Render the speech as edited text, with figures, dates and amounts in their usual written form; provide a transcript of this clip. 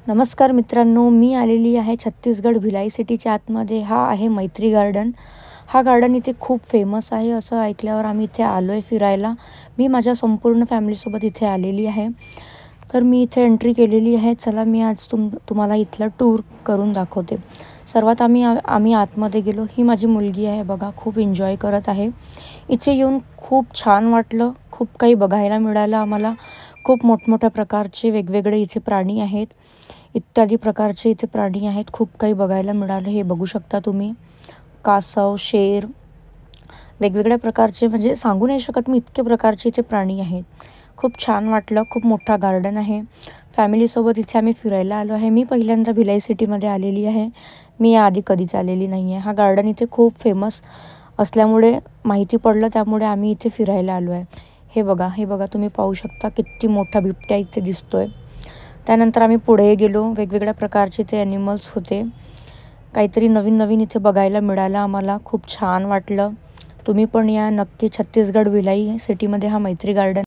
नमस्कार मित्रांनो, मी आलेली आहे छत्तीसगड भिलाई सिटीच्या आतमध्ये. हा आहे मैत्री गार्डन. हा गार्डन इथे खूप फेमस आहे असं ऐकल्यावर आम्ही इथे आलो आहे फिरायला. मी माझ्या संपूर्ण फॅमिलीसोबत इथे आलेली आहे. तर मी इथे एंट्री केलेली आहे. चला मी आज तुम्हाला इथलं टूर करून दाखवते. सर्वात आम्ही आतमध्ये गेलो. ही माझी मुलगी आहे बघा, खूप एन्जॉय करत आहे. इथे येऊन खूप छान वाटलं. खूप काही बघायला मिळालं आम्हाला. खूप मोठमोठ्या प्रकारचे वेगवेगळे इथे प्राणी आहेत. इत्यादी प्रकारचे इथे प्राणी आहेत. खूप काही बघायला मिळालं. हे बघू शकता तुम्ही. कासव, शेर, वेगवेगळ्या प्रकारचे, म्हणजे सांगू नाही शकत मी, इतके प्रकारचे इथे प्राणी आहेत. खूप छान वाटलं. खूप मोठा गार्डन आहे. फॅमिलीसोबत इथे आम्ही फिरायला आलो आहे. मी पहिल्यांदा भिलाई सिटीमध्ये आलेली आहे. मी याआधी कधीच आलेली नाही आहे. हा गार्डन इथे खूप फेमस असल्यामुळे माहिती पडलं, त्यामुळे आम्ही इथे फिरायला आलो आहे. हे बघा तुम्ही पाहू शकता किती मोठा बिबट्या इथे दिसतोय. त्यानंतर आम्ही पुढे गेलो. वेगवेगळ्या प्रकारचे ते ॲनिमल्स होते. काहीतरी नवीन इथे बघायला मिळालं आम्हाला. खूप छान वाटलं. तुम्ही पण या नक्की. छत्तीसगड भिलाई सिटीमध्ये हा मैत्री गार्डन